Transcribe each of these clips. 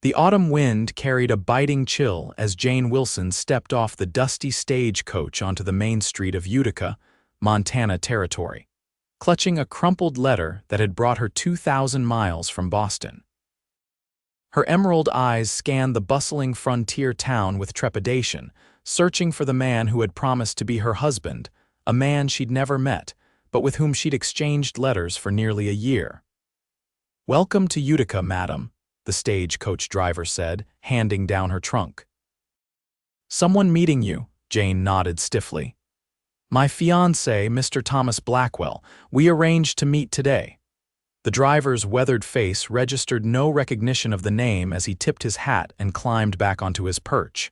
The autumn wind carried a biting chill as Jane Wilson stepped off the dusty stagecoach onto the main street of Utica, Montana territory, clutching a crumpled letter that had brought her 2,000 miles from Boston. Her emerald eyes scanned the bustling frontier town with trepidation, searching for the man who had promised to be her husband, a man she'd never met, but with whom she'd exchanged letters for nearly a year. "Welcome to Utica, madam," the stagecoach driver said, handing down her trunk. "Someone meeting you," Jane nodded stiffly. "My fiancé, Mr. Thomas Blackwell. We arranged to meet today." The driver's weathered face registered no recognition of the name as he tipped his hat and climbed back onto his perch.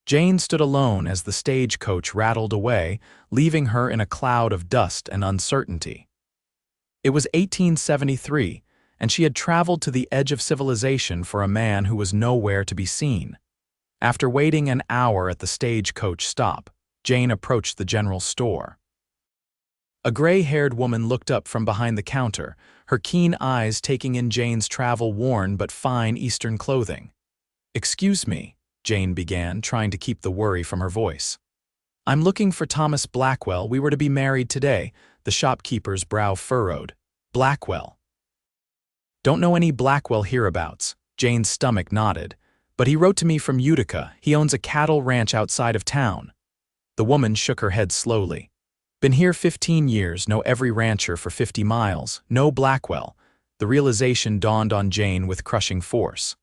Jane stood alone as the stagecoach rattled away, leaving her in a cloud of dust and uncertainty. It was 1873, and she had traveled to the edge of civilization for a man who was nowhere to be seen. After waiting an hour at the stagecoach stop, Jane approached the general store. A gray-haired woman looked up from behind the counter, her keen eyes taking in Jane's travel-worn but fine Eastern clothing. "Excuse me," Jane began, trying to keep the worry from her voice. "I'm looking for Thomas Blackwell. We were to be married today." The shopkeeper's brow furrowed. "Blackwell? Don't know any Blackwell hereabouts." Jane's stomach knotted. "But he wrote to me from Utica. He owns a cattle ranch outside of town." The woman shook her head slowly. "Been here 15 years, know every rancher for 50 miles. No Blackwell." The realization dawned on Jane with crushing force.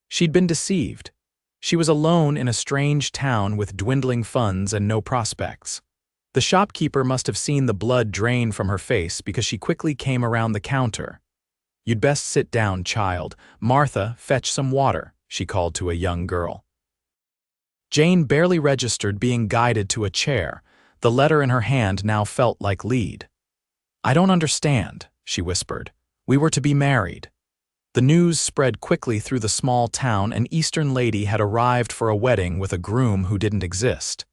She'd been deceived. She was alone in a strange town with dwindling funds and no prospects. The shopkeeper must have seen the blood drain from her face because she quickly came around the counter. "You'd best sit down, child. Martha, fetch some water," she called to a young girl. Jane barely registered being guided to a chair. The letter in her hand now felt like lead. "I don't understand," she whispered. "We were to be married." The news spread quickly through the small town. An Eastern lady had arrived for a wedding with a groom who didn't exist.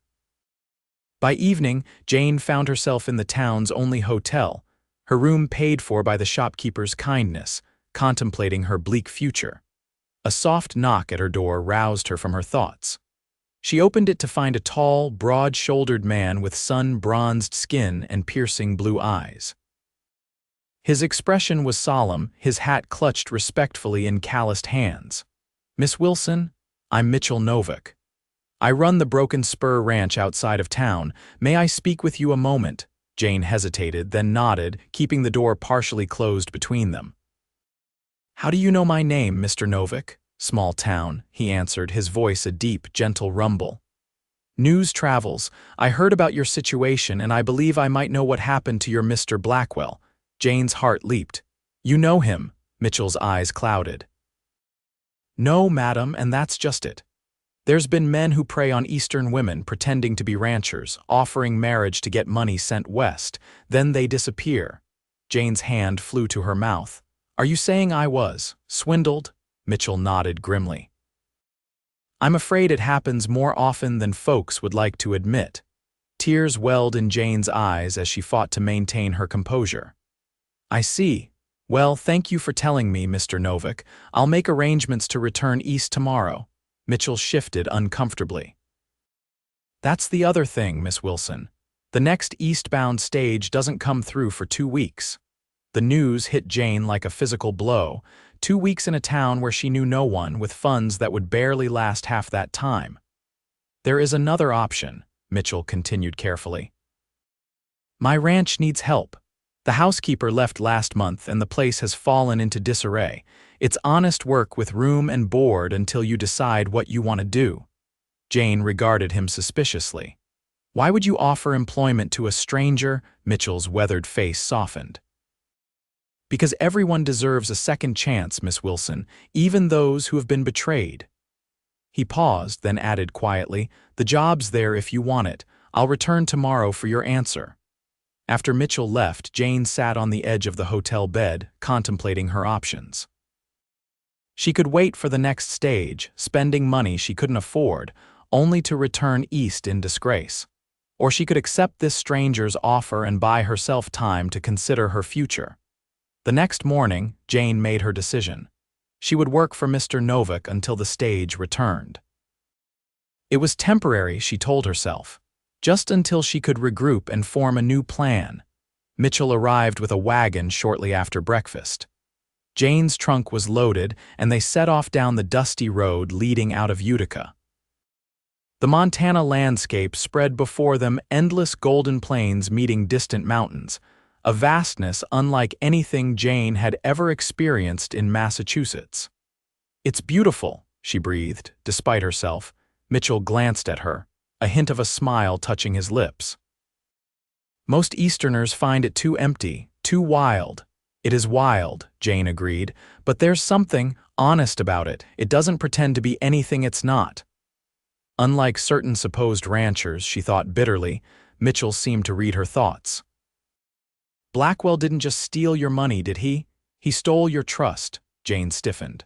By evening, Jane found herself in the town's only hotel, her room paid for by the shopkeeper's kindness, contemplating her bleak future. A soft knock at her door roused her from her thoughts. She opened it to find a tall, broad-shouldered man with sun-bronzed skin and piercing blue eyes. His expression was solemn, his hat clutched respectfully in calloused hands. "Miss Wilson, I'm Mitchell Novak. I run the Broken Spur ranch outside of town. May I speak with you a moment?" Jane hesitated, then nodded, keeping the door partially closed between them. "How do you know my name, Mr. Novak?" "Small town," he answered, his voice a deep, gentle rumble. "News travels. I heard about your situation, and I believe I might know what happened to your Mr. Blackwell." Jane's heart leaped. "You know him?" Mitchell's eyes clouded. "No, madam, and that's just it. There's been men who prey on Eastern women pretending to be ranchers, offering marriage to get money sent west. Then they disappear." Jane's hand flew to her mouth. "Are you saying I was swindled?" Mitchell nodded grimly. "I'm afraid it happens more often than folks would like to admit." Tears welled in Jane's eyes as she fought to maintain her composure. "I see. Well, thank you for telling me, Mr. Novak. I'll make arrangements to return east tomorrow." Mitchell shifted uncomfortably. "That's the other thing, Miss Wilson. The next eastbound stage doesn't come through for 2 weeks." The news hit Jane like a physical blow. 2 weeks in a town where she knew no one, with funds that would barely last half that time. "There is another option," Mitchell continued carefully. "My ranch needs help. The housekeeper left last month and the place has fallen into disarray. It's honest work with room and board until you decide what you want to do." Jane regarded him suspiciously. "Why would you offer employment to a stranger?" Mitchell's weathered face softened. "Because everyone deserves a second chance, Miss Wilson, even those who have been betrayed." He paused, then added quietly, "The job's there if you want it. I'll return tomorrow for your answer." After Mitchell left, Jane sat on the edge of the hotel bed, contemplating her options. She could wait for the next stage, spending money she couldn't afford, only to return east in disgrace. Or she could accept this stranger's offer and buy herself time to consider her future. The next morning, Jane made her decision. She would work for Mr. Novak until the stage returned. It was temporary, she told herself, just until she could regroup and form a new plan. Mitchell arrived with a wagon shortly after breakfast. Jane's trunk was loaded, and they set off down the dusty road leading out of Utica. The Montana landscape spread before them, endless golden plains meeting distant mountains, a vastness unlike anything Jane had ever experienced in Massachusetts. "It's beautiful," she breathed, despite herself. Mitchell glanced at her, a hint of a smile touching his lips. "Most Easterners find it too empty, too wild." "It is wild," Jane agreed, "but there's something honest about it. It doesn't pretend to be anything it's not." Unlike certain supposed ranchers, she thought bitterly, Mitchell seemed to read her thoughts. "Blackwell didn't just steal your money, did he? He stole your trust," Jane stiffened.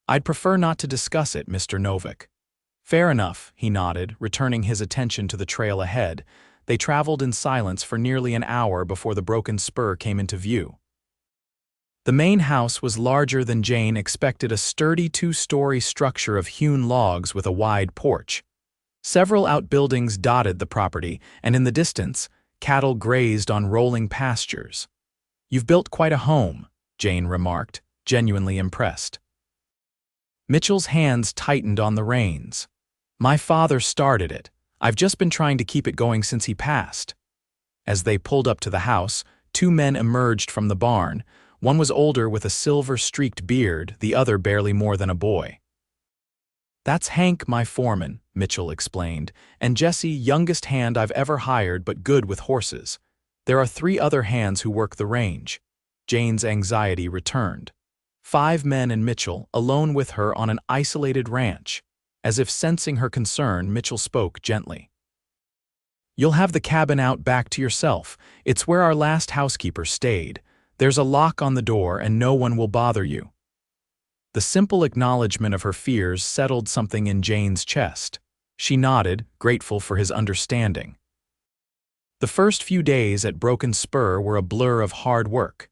"I'd prefer not to discuss it, Mr. Novak." "Fair enough," he nodded, returning his attention to the trail ahead. They traveled in silence for nearly an hour before the broken spur came into view. The main house was larger than Jane expected, a sturdy two-story structure of hewn logs with a wide porch. Several outbuildings dotted the property, and in the distance, cattle grazed on rolling pastures. "You've built quite a home," Jane remarked, genuinely impressed. Mitchell's hands tightened on the reins. "My father started it. I've just been trying to keep it going since he passed." As they pulled up to the house, two men emerged from the barn. One was older with a silver-streaked beard, the other barely more than a boy. "That's Hank, my foreman," Mitchell explained, "and Jesse, youngest hand I've ever hired but good with horses. There are 3 other hands who work the range." Jane's anxiety returned. 5 men and Mitchell, alone with her on an isolated ranch. As if sensing her concern, Mitchell spoke gently. "You'll have the cabin out back to yourself. It's where our last housekeeper stayed. There's a lock on the door and no one will bother you." The simple acknowledgement of her fears settled something in Jane's chest. She nodded, grateful for his understanding. The first few days at Broken Spur were a blur of hard work.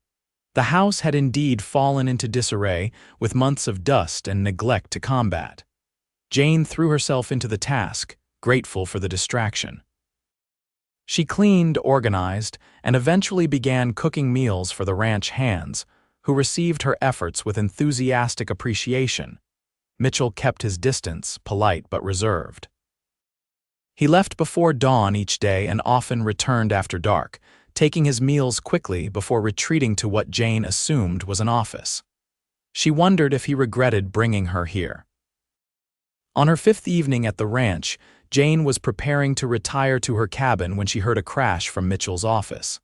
The house had indeed fallen into disarray, with months of dust and neglect to combat. Jane threw herself into the task, grateful for the distraction. She cleaned, organized, and eventually began cooking meals for the ranch hands, who received her efforts with enthusiastic appreciation. Mitchell kept his distance, polite but reserved. He left before dawn each day and often returned after dark, taking his meals quickly before retreating to what Jane assumed was an office. She wondered if he regretted bringing her here. On her 5th evening at the ranch, Jane was preparing to retire to her cabin when she heard a crash from Mitchell's office.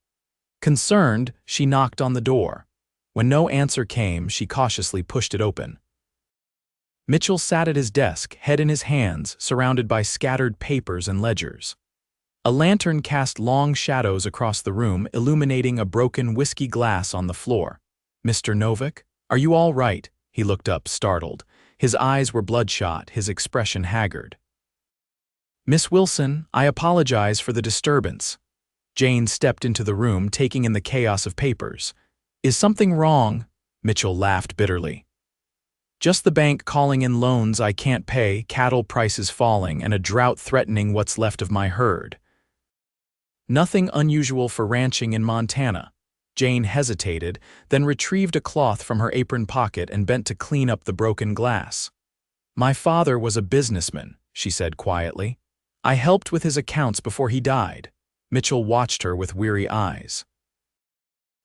Concerned, she knocked on the door. When no answer came, she cautiously pushed it open. Mitchell sat at his desk, head in his hands, surrounded by scattered papers and ledgers. A lantern cast long shadows across the room, illuminating a broken whiskey glass on the floor. "Mr. Novak, are you all right?" He looked up, startled. His eyes were bloodshot, his expression haggard. "Miss Wilson, I apologize for the disturbance." Jane stepped into the room, taking in the chaos of papers. "Is something wrong?" Mitchell laughed bitterly. "Just the bank calling in loans I can't pay, cattle prices falling, and a drought threatening what's left of my herd." "Nothing unusual for ranching in Montana." Jane hesitated, then retrieved a cloth from her apron pocket and bent to clean up the broken glass. "My father was a businessman," she said quietly. "I helped with his accounts before he died." Mitchell watched her with weary eyes.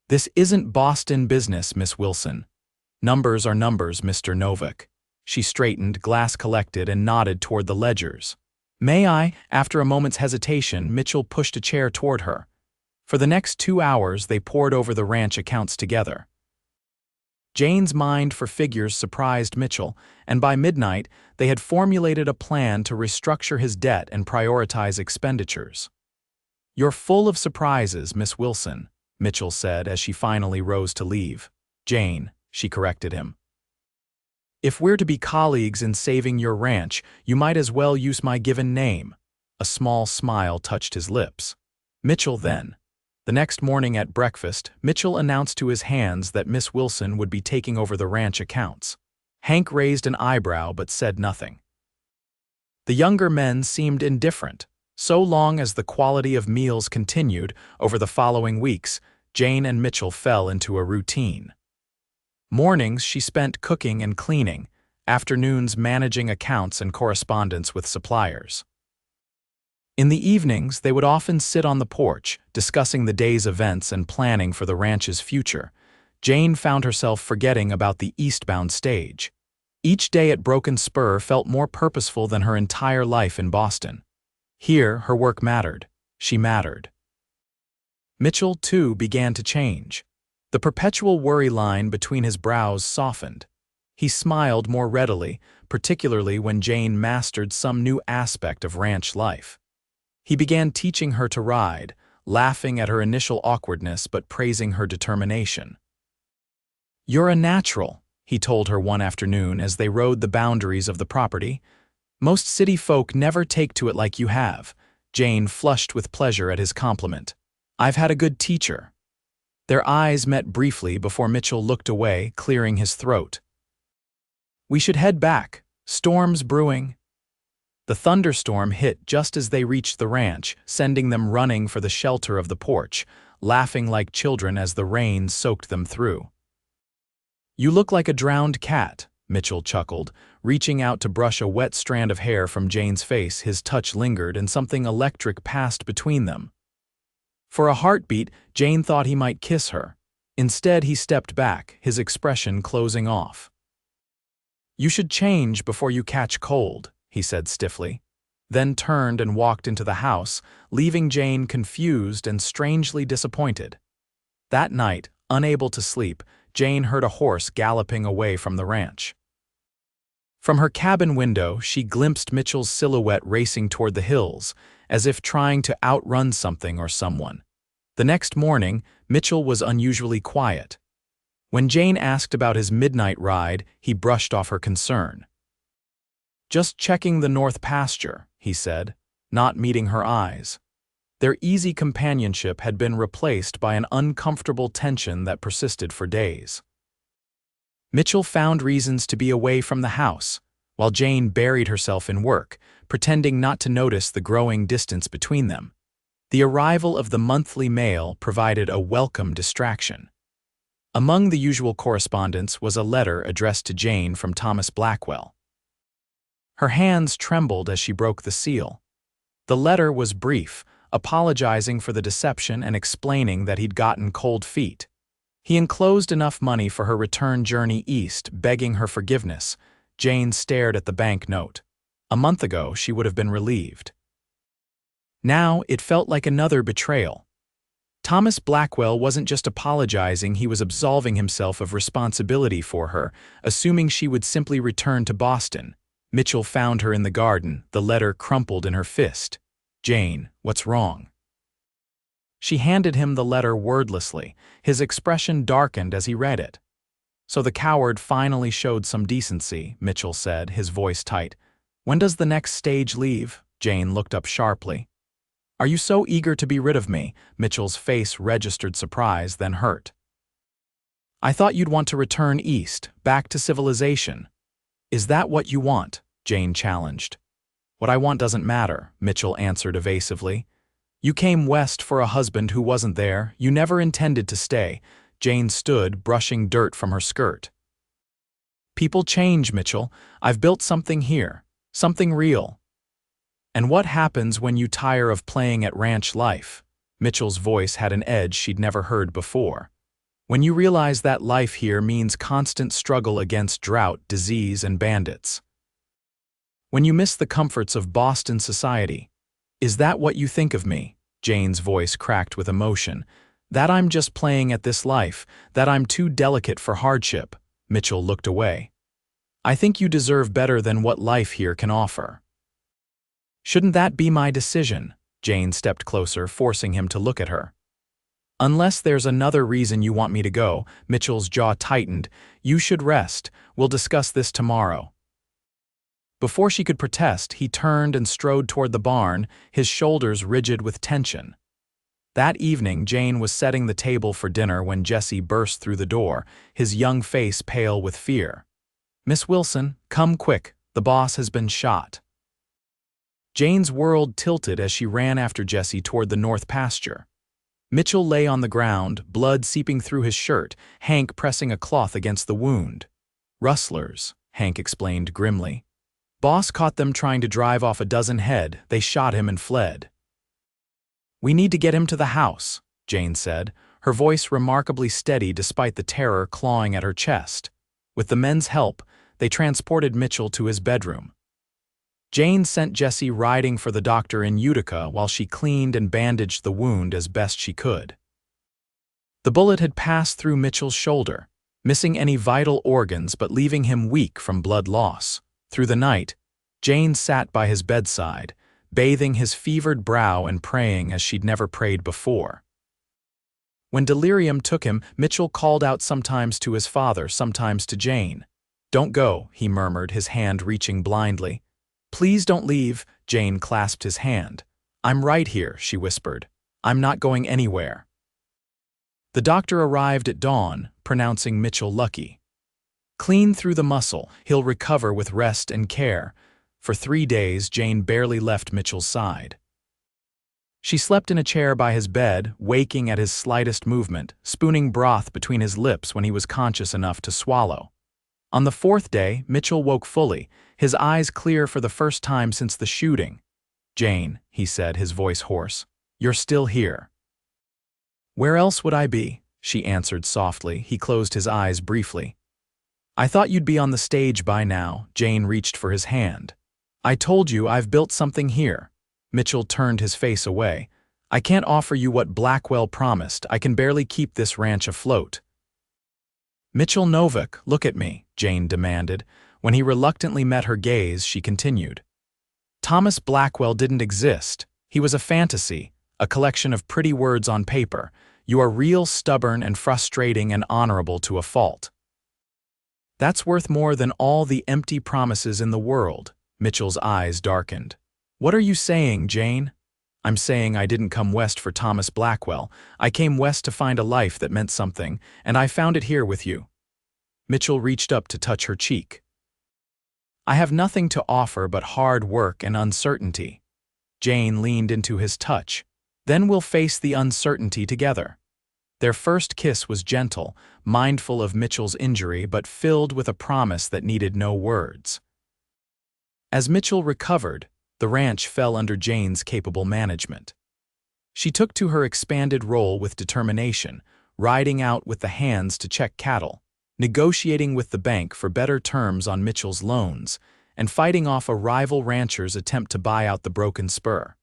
"This isn't Boston business, Miss Wilson. Numbers are numbers, Mr. Novak." She straightened, glass collected, and nodded toward the ledgers. "May I?" After a moment's hesitation, Mitchell pushed a chair toward her. For the next 2 hours, they pored over the ranch accounts together. Jane's mind for figures surprised Mitchell, and by midnight, they had formulated a plan to restructure his debt and prioritize expenditures. "You're full of surprises, Miss Wilson," Mitchell said as she finally rose to leave. "Jane," she corrected him. "If we're to be colleagues in saving your ranch, you might as well use my given name." A small smile touched his lips. "Mitchell, then." The next morning at breakfast, Mitchell announced to his hands that Miss Wilson would be taking over the ranch accounts. Hank raised an eyebrow but said nothing. The younger men seemed indifferent. So long as the quality of meals continued over the following weeks, Jane and Mitchell fell into a routine. Mornings she spent cooking and cleaning, afternoons managing accounts and correspondence with suppliers. In the evenings, they would often sit on the porch, discussing the day's events and planning for the ranch's future. Jane found herself forgetting about the eastbound stage. Each day at Broken Spur felt more purposeful than her entire life in Boston. Here, her work mattered. She mattered. Mitchell, too, began to change. The perpetual worry line between his brows softened. He smiled more readily, particularly when Jane mastered some new aspect of ranch life. He began teaching her to ride, laughing at her initial awkwardness but praising her determination. "You're a natural," he told her one afternoon as they rode the boundaries of the property. "Most city folk never take to it like you have." Jane flushed with pleasure at his compliment. "I've had a good teacher." Their eyes met briefly before Mitchell looked away, clearing his throat. "We should head back. Storm's brewing." The thunderstorm hit just as they reached the ranch, sending them running for the shelter of the porch, laughing like children as the rain soaked them through. "You look like a drowned cat," Mitchell chuckled, reaching out to brush a wet strand of hair from Jane's face. His touch lingered and something electric passed between them. For a heartbeat, Jane thought he might kiss her. Instead, he stepped back, his expression closing off. "You should change before you catch cold," he said stiffly, then turned and walked into the house, leaving Jane confused and strangely disappointed. That night, unable to sleep, Jane heard a horse galloping away from the ranch. From her cabin window, she glimpsed Mitchell's silhouette racing toward the hills, as if trying to outrun something or someone. The next morning, Mitchell was unusually quiet. When Jane asked about his midnight ride, he brushed off her concern. "Just checking the north pasture," he said, not meeting her eyes. Their easy companionship had been replaced by an uncomfortable tension that persisted for days. Mitchell found reasons to be away from the house, while Jane buried herself in work, pretending not to notice the growing distance between them. The arrival of the monthly mail provided a welcome distraction. Among the usual correspondence was a letter addressed to Jane from Thomas Blackwell. Her hands trembled as she broke the seal. The letter was brief, apologizing for the deception and explaining that he'd gotten cold feet. He enclosed enough money for her return journey east, begging her forgiveness. Jane stared at the bank note. A month ago, she would have been relieved. Now, it felt like another betrayal. Thomas Blackwell wasn't just apologizing, he was absolving himself of responsibility for her, assuming she would simply return to Boston. Mitchell found her in the garden, the letter crumpled in her fist. "Jane, what's wrong?" She handed him the letter wordlessly. His expression darkened as he read it. "So the coward finally showed some decency," Mitchell said, his voice tight. "When does the next stage leave?" Jane looked up sharply. "Are you so eager to be rid of me?" Mitchell's face registered surprise, then hurt. "I thought you'd want to return east, back to civilization." "Is that what you want?" Jane challenged. "What I want doesn't matter," Mitchell answered evasively. "You came west for a husband who wasn't there. You never intended to stay." Jane stood, brushing dirt from her skirt. "People change, Mitchell. I've built something here. Something real." "And what happens when you tire of playing at ranch life?" Mitchell's voice had an edge she'd never heard before. "When you realize that life here means constant struggle against drought, disease, and bandits. When you miss the comforts of Boston society. Is that what you think of me?" Jane's voice cracked with emotion. "That I'm just playing at this life, that I'm too delicate for hardship." Mitchell looked away. "I think you deserve better than what life here can offer." "Shouldn't that be my decision?" Jane stepped closer, forcing him to look at her. "Unless there's another reason you want me to go," Mitchell's jaw tightened. "You should rest. We'll discuss this tomorrow." Before she could protest, he turned and strode toward the barn, his shoulders rigid with tension. That evening, Jane was setting the table for dinner when Jesse burst through the door, his young face pale with fear. "Miss Wilson, come quick, the boss has been shot." Jane's world tilted as she ran after Jesse toward the north pasture. Mitchell lay on the ground, blood seeping through his shirt, Hank pressing a cloth against the wound. "Rustlers," Hank explained grimly. "Boss caught them trying to drive off a dozen head. They shot him and fled." "We need to get him to the house," Jane said, her voice remarkably steady despite the terror clawing at her chest. With the men's help, they transported Mitchell to his bedroom. Jane sent Jesse riding for the doctor in Utica while she cleaned and bandaged the wound as best she could. The bullet had passed through Mitchell's shoulder, missing any vital organs but leaving him weak from blood loss. Through the night, Jane sat by his bedside, bathing his fevered brow and praying as she'd never prayed before. When delirium took him, Mitchell called out sometimes to his father, sometimes to Jane. "Don't go," he murmured, his hand reaching blindly. "Please don't leave," Jane clasped his hand. "I'm right here," she whispered. "I'm not going anywhere." The doctor arrived at dawn, pronouncing Mitchell lucky. "Clean through the muscle, he'll recover with rest and care." For 3 days, Jane barely left Mitchell's side. She slept in a chair by his bed, waking at his slightest movement, spooning broth between his lips when he was conscious enough to swallow. On the 4th day, Mitchell woke fully, his eyes clear for the first time since the shooting. "Jane," he said, his voice hoarse, "you're still here." "Where else would I be?" she answered softly. He closed his eyes briefly. "I thought you'd be on the stage by now." Jane reached for his hand. "I told you I've built something here." Mitchell turned his face away. "I can't offer you what Blackwell promised. I can barely keep this ranch afloat." "Mitchell Novak, look at me," Jane demanded. When he reluctantly met her gaze, she continued. "Thomas Blackwell didn't exist. He was a fantasy, a collection of pretty words on paper. You are real, stubborn, and frustrating and honorable to a fault." "That's worth more than all the empty promises in the world." Mitchell's eyes darkened. "What are you saying, Jane?" "I'm saying I didn't come west for Thomas Blackwell. I came west to find a life that meant something, and I found it here with you." Mitchell reached up to touch her cheek. "I have nothing to offer but hard work and uncertainty." Jane leaned into his touch. "Then we'll face the uncertainty together." Their first kiss was gentle, mindful of Mitchell's injury but filled with a promise that needed no words. As Mitchell recovered, the ranch fell under Jane's capable management. She took to her expanded role with determination, riding out with the hands to check cattle, negotiating with the bank for better terms on Mitchell's loans, and fighting off a rival rancher's attempt to buy out the broken Spur.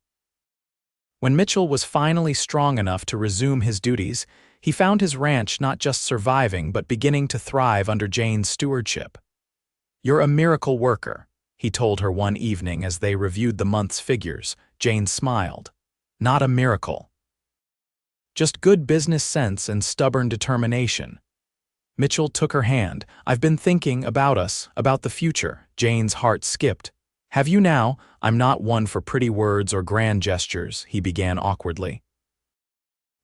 When Mitchell was finally strong enough to resume his duties, he found his ranch not just surviving but beginning to thrive under Jane's stewardship. "You're a miracle worker," he told her one evening as they reviewed the month's figures. Jane smiled. "Not a miracle. Just good business sense and stubborn determination." Mitchell took her hand. "I've been thinking about us, about the future." Jane's heart skipped. "Have you now?" "I'm not one for pretty words or grand gestures," he began awkwardly.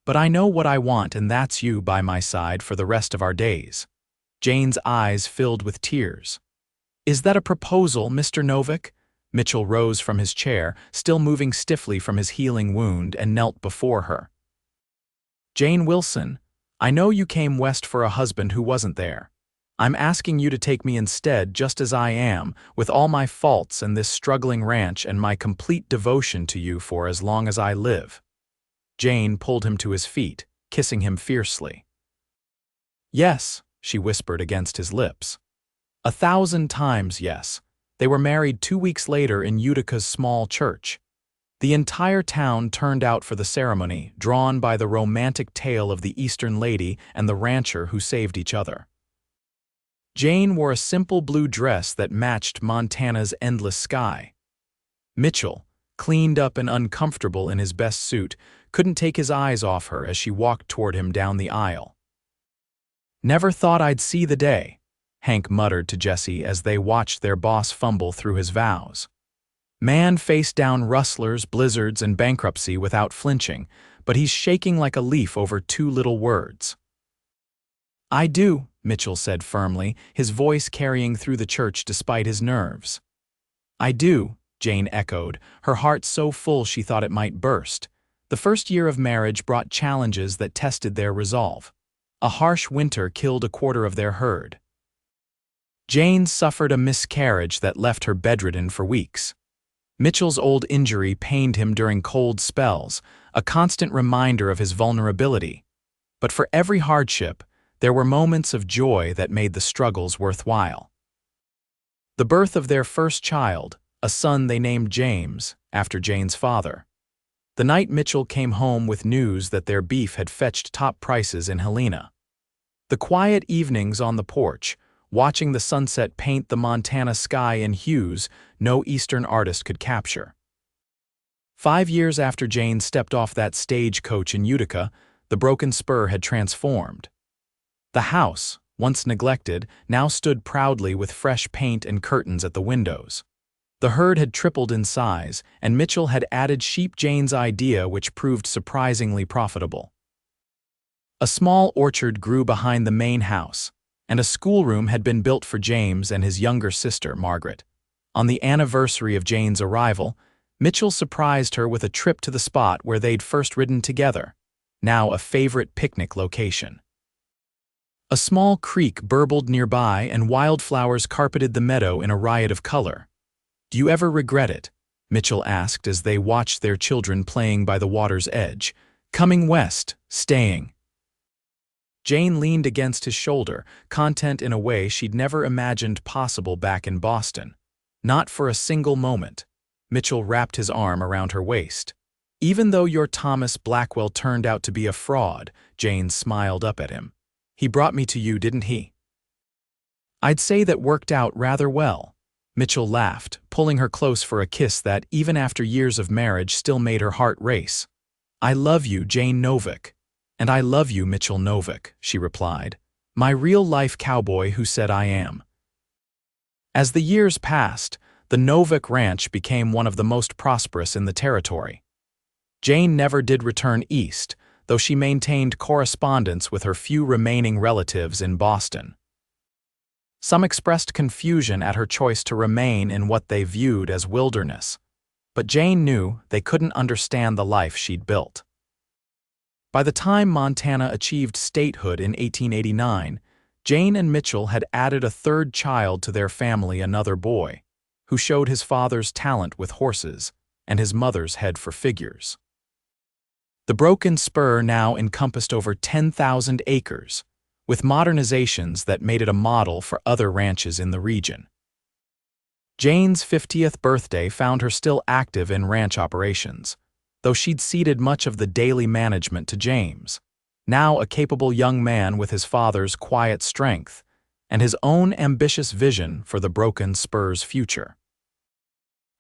"But I know what I want, and that's you by my side for the rest of our days." Jane's eyes filled with tears. "Is that a proposal, Mr. Novak?" Mitchell rose from his chair, still moving stiffly from his healing wound, and knelt before her. "Jane Wilson, I know you came west for a husband who wasn't there. I'm asking you to take me instead just as I am, with all my faults and this struggling ranch and my complete devotion to you for as long as I live." Jane pulled him to his feet, kissing him fiercely. "Yes," she whispered against his lips. 1,000 times yes. They were married 2 weeks later in Utica's small church. The entire town turned out for the ceremony, drawn by the romantic tale of the Eastern lady and the rancher who saved each other. Jane wore a simple blue dress that matched Montana's endless sky. Mitchell, cleaned up and uncomfortable in his best suit, couldn't take his eyes off her as she walked toward him down the aisle. "Never thought I'd see the day," Hank muttered to Jesse as they watched their boss fumble through his vows. Man faced down rustlers, blizzards, and bankruptcy without flinching, but he's shaking like a leaf over 2 little words. "I do," Mitchell said firmly, his voice carrying through the church despite his nerves. "I do," Jane echoed, her heart so full she thought it might burst. The first year of marriage brought challenges that tested their resolve. A harsh winter killed a quarter of their herd. Jane suffered a miscarriage that left her bedridden for weeks. Mitchell's old injury pained him during cold spells, a constant reminder of his vulnerability. But for every hardship, there were moments of joy that made the struggles worthwhile. The birth of their first child, a son they named James, after Jane's father. The night Mitchell came home with news that their beef had fetched top prices in Helena. The quiet evenings on the porch, watching the sunset paint the Montana sky in hues no Eastern artist could capture. 5 years after Jane stepped off that stagecoach in Utica, the broken Spur had transformed. The house, once neglected, now stood proudly with fresh paint and curtains at the windows. The herd had tripled in size, and Mitchell had added sheep Jane's idea, which proved surprisingly profitable. A small orchard grew behind the main house, and a schoolroom had been built for James and his younger sister, Margaret. On the anniversary of Jane's arrival, Mitchell surprised her with a trip to the spot where they'd first ridden together, now a favorite picnic location. A small creek burbled nearby and wildflowers carpeted the meadow in a riot of color. "Do you ever regret it?" Mitchell asked as they watched their children playing by the water's edge. "Coming west, staying." Jane leaned against his shoulder, content in a way she'd never imagined possible back in Boston. "Not for a single moment." Mitchell wrapped his arm around her waist. "Even though your Thomas Blackwell turned out to be a fraud," Jane smiled up at him. "He brought me to you, didn't he?" "I'd say that worked out rather well." Mitchell laughed, pulling her close for a kiss that, even after years of marriage, still made her heart race. "I love you, Jane Novak." "And I love you, Mitchell Novak," she replied. "My real-life cowboy who said I am." As the years passed, the Novak Ranch became one of the most prosperous in the territory. Jane never did return east, though she maintained correspondence with her few remaining relatives in Boston. Some expressed confusion at her choice to remain in what they viewed as wilderness, but Jane knew they couldn't understand the life she'd built. By the time Montana achieved statehood in 1889, Jane and Mitchell had added a third child to their family, another boy, who showed his father's talent with horses and his mother's head for figures. The broken Spur now encompassed over 10,000 acres, with modernizations that made it a model for other ranches in the region. Jane's 50th birthday found her still active in ranch operations, though she'd ceded much of the daily management to James, now a capable young man with his father's quiet strength and his own ambitious vision for the broken Spur's future.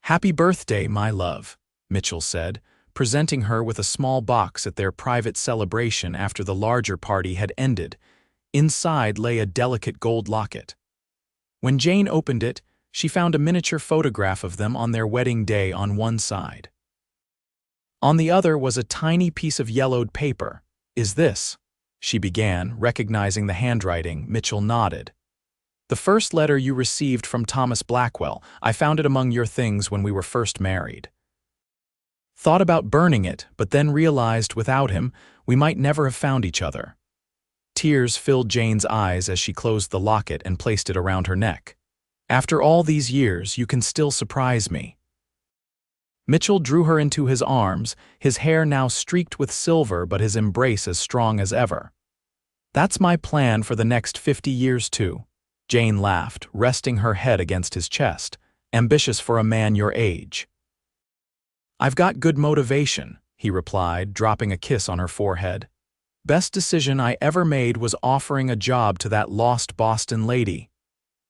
"Happy birthday, my love," Mitchell said, presenting her with a small box at their private celebration after the larger party had ended. Inside lay a delicate gold locket. When Jane opened it, she found a miniature photograph of them on their wedding day on one side. On the other was a tiny piece of yellowed paper. "Is this?" she began, recognizing the handwriting. Mitchell nodded. "The first letter you received from Thomas Blackwell. I found it among your things when we were first married. Thought about burning it, but then realized without him, we might never have found each other." Tears filled Jane's eyes as she closed the locket and placed it around her neck. "After all these years, you can still surprise me." Mitchell drew her into his arms, his hair now streaked with silver but his embrace as strong as ever. "That's my plan for the next 50 years too." Jane laughed, resting her head against his chest. "Ambitious for a man your age." "I've got good motivation," he replied, dropping a kiss on her forehead. "Best decision I ever made was offering a job to that lost Boston lady."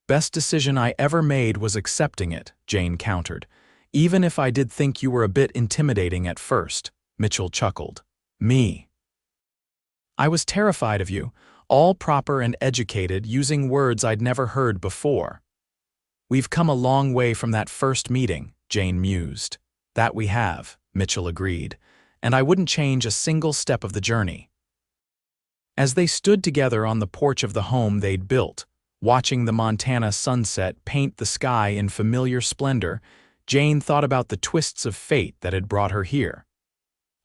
"Best decision I ever made was accepting it," Jane countered. "Even if I did think you were a bit intimidating at first," Mitchell chuckled. "Me? I was terrified of you, all proper and educated, using words I'd never heard before." "We've come a long way from that first meeting," Jane mused. "That we have," Mitchell agreed, "and I wouldn't change a single step of the journey." As they stood together on the porch of the home they'd built, watching the Montana sunset paint the sky in familiar splendor, Jane thought about the twists of fate that had brought her here.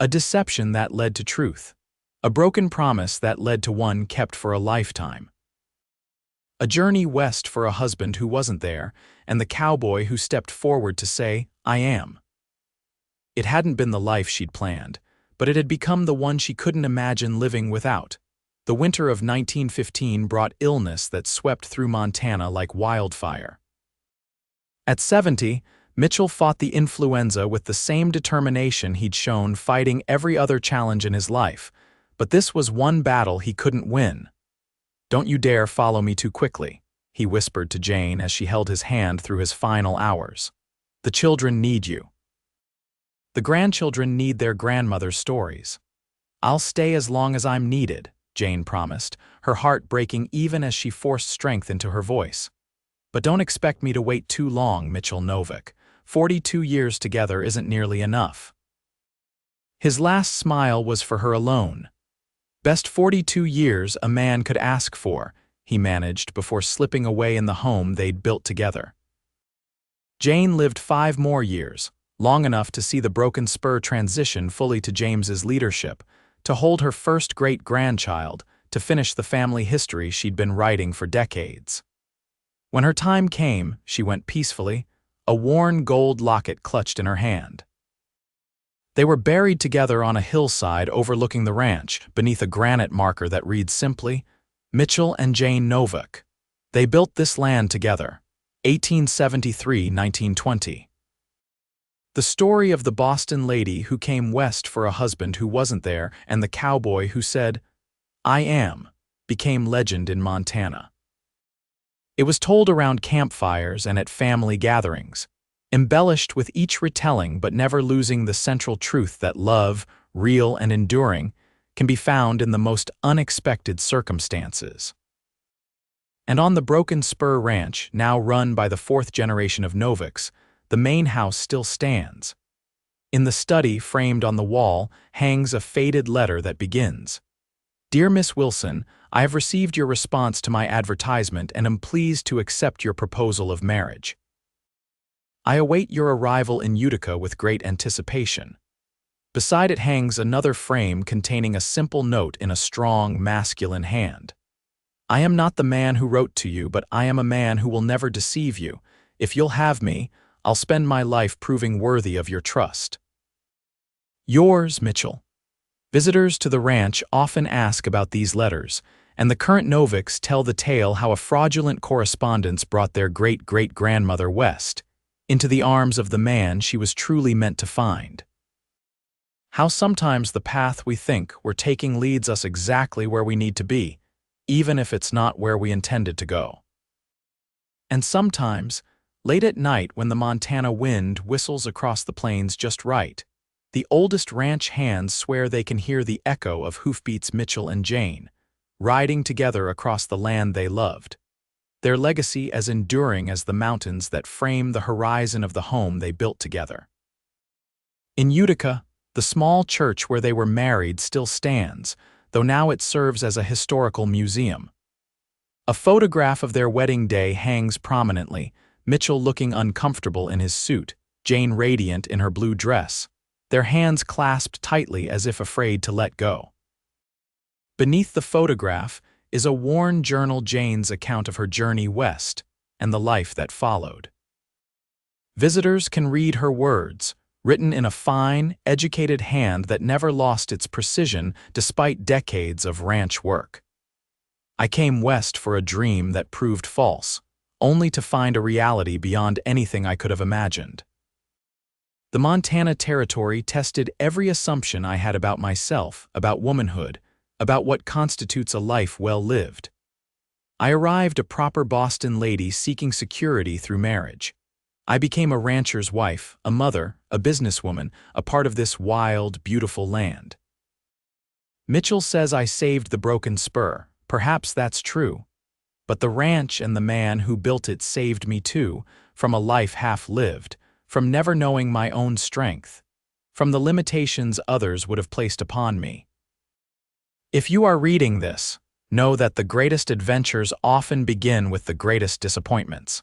A deception that led to truth. A broken promise that led to one kept for a lifetime. A journey west for a husband who wasn't there, and the cowboy who stepped forward to say, "I am." It hadn't been the life she'd planned, but it had become the one she couldn't imagine living without. The winter of 1915 brought illness that swept through Montana like wildfire. At 70, Mitchell fought the influenza with the same determination he'd shown fighting every other challenge in his life, but this was one battle he couldn't win. "Don't you dare follow me too quickly," he whispered to Jane as she held his hand through his final hours. "The children need you. The grandchildren need their grandmother's stories." "I'll stay as long as I'm needed," Jane promised, her heart breaking even as she forced strength into her voice. "But don't expect me to wait too long, Mitchell Novak. 42 years together isn't nearly enough." His last smile was for her alone. Best 42 years a man could ask for, he managed before slipping away in the home they'd built together. Jane lived 5 more years, long enough to see the broken Spur transition fully to James's leadership, to hold her first great-grandchild, to finish the family history she'd been writing for decades. When her time came, she went peacefully, a worn gold locket clutched in her hand. They were buried together on a hillside overlooking the ranch, beneath a granite marker that reads simply, "Mitchell and Jane Novak. They built this land together. 1873–1920. The story of the Boston lady who came west for a husband who wasn't there and the cowboy who said, "I am," became legend in Montana. It was told around campfires and at family gatherings, embellished with each retelling but never losing the central truth that love, real and enduring, can be found in the most unexpected circumstances. And on the broken Spur Ranch, now run by the 4th generation of Novaks, the main house still stands. In the study framed on the wall hangs a faded letter that begins, "Dear Miss Wilson, I have received your response to my advertisement and am pleased to accept your proposal of marriage. I await your arrival in Utica with great anticipation." Beside it hangs another frame containing a simple note in a strong, masculine hand. "I am not the man who wrote to you, but I am a man who will never deceive you. If you'll have me, I'll spend my life proving worthy of your trust. Yours, Mitchell." Visitors to the ranch often ask about these letters, and the current Novaks tell the tale how a fraudulent correspondence brought their great-great-grandmother west, into the arms of the man she was truly meant to find. How sometimes the path we think we're taking leads us exactly where we need to be, even if it's not where we intended to go. And sometimes, late at night when the Montana wind whistles across the plains just right, the oldest ranch hands swear they can hear the echo of hoofbeats Mitchell and Jane, riding together across the land they loved, their legacy as enduring as the mountains that frame the horizon of the home they built together. In Utica, the small church where they were married still stands, though now it serves as a historical museum. A photograph of their wedding day hangs prominently, Mitchell looking uncomfortable in his suit, Jane radiant in her blue dress, their hands clasped tightly as if afraid to let go. Beneath the photograph is a worn journal, Jane's account of her journey west and the life that followed. Visitors can read her words, written in a fine, educated hand that never lost its precision despite decades of ranch work. "I came west for a dream that proved false, only to find a reality beyond anything I could have imagined. The Montana Territory tested every assumption I had about myself, about womanhood, about what constitutes a life well lived. I arrived a proper Boston lady seeking security through marriage. I became a rancher's wife, a mother, a businesswoman, a part of this wild, beautiful land. Mitchell says I saved the broken Spur. Perhaps that's true. But the ranch and the man who built it saved me too, from a life half-lived, from never knowing my own strength, from the limitations others would have placed upon me. If you are reading this, know that the greatest adventures often begin with the greatest disappointments.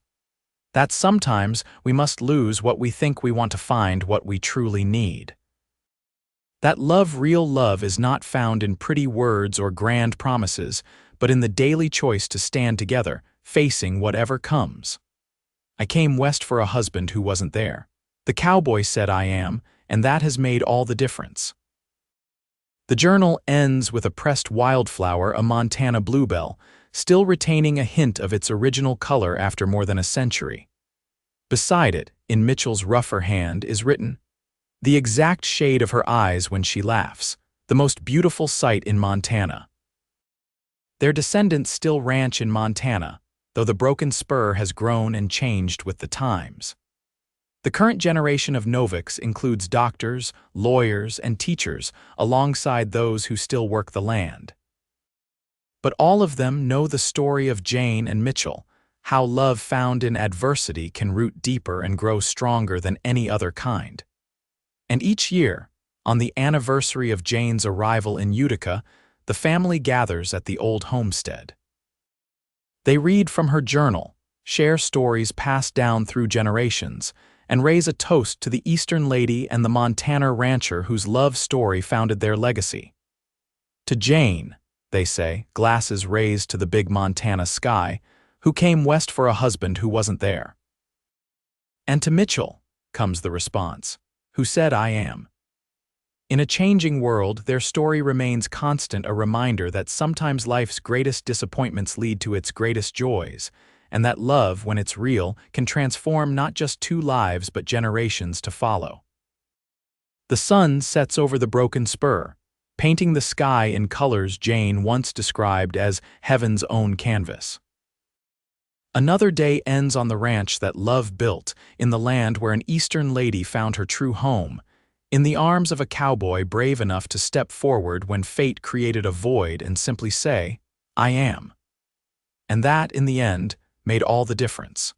That sometimes we must lose what we think we want to find what we truly need. That real love is not found in pretty words or grand promises, but in the daily choice to stand together, facing whatever comes. I came west for a husband who wasn't there. The cowboy said I am, and that has made all the difference. The journal ends with a pressed wildflower, a Montana bluebell, still retaining a hint of its original color after more than a century. Beside it, in Mitchell's rougher hand, is written, "The exact shade of her eyes when she laughs, the most beautiful sight in Montana." Their descendants still ranch in Montana, though the broken spur has grown and changed with the times. The current generation of Novaks includes doctors, lawyers, and teachers, alongside those who still work the land. But all of them know the story of Jane and Mitchell, how love found in adversity can root deeper and grow stronger than any other kind. And each year, on the anniversary of Jane's arrival in Utica, the family gathers at the old homestead. They read from her journal, share stories passed down through generations, and raise a toast to the Eastern lady and the Montana rancher whose love story founded their legacy. To Jane, they say, glasses raised to the big Montana sky, who came west for a husband who wasn't there. And to Mitchell, comes the response, who said I am. In a changing world, their story remains constant, a reminder that sometimes life's greatest disappointments lead to its greatest joys, and that love, when it's real, can transform not just two lives but generations to follow. The sun sets over the broken spur, painting the sky in colors Jane once described as heaven's own canvas. Another day ends on the ranch that love built, in the land where an Eastern lady found her true home, in the arms of a cowboy brave enough to step forward when fate created a void and simply say, I am. And that, in the end, made all the difference.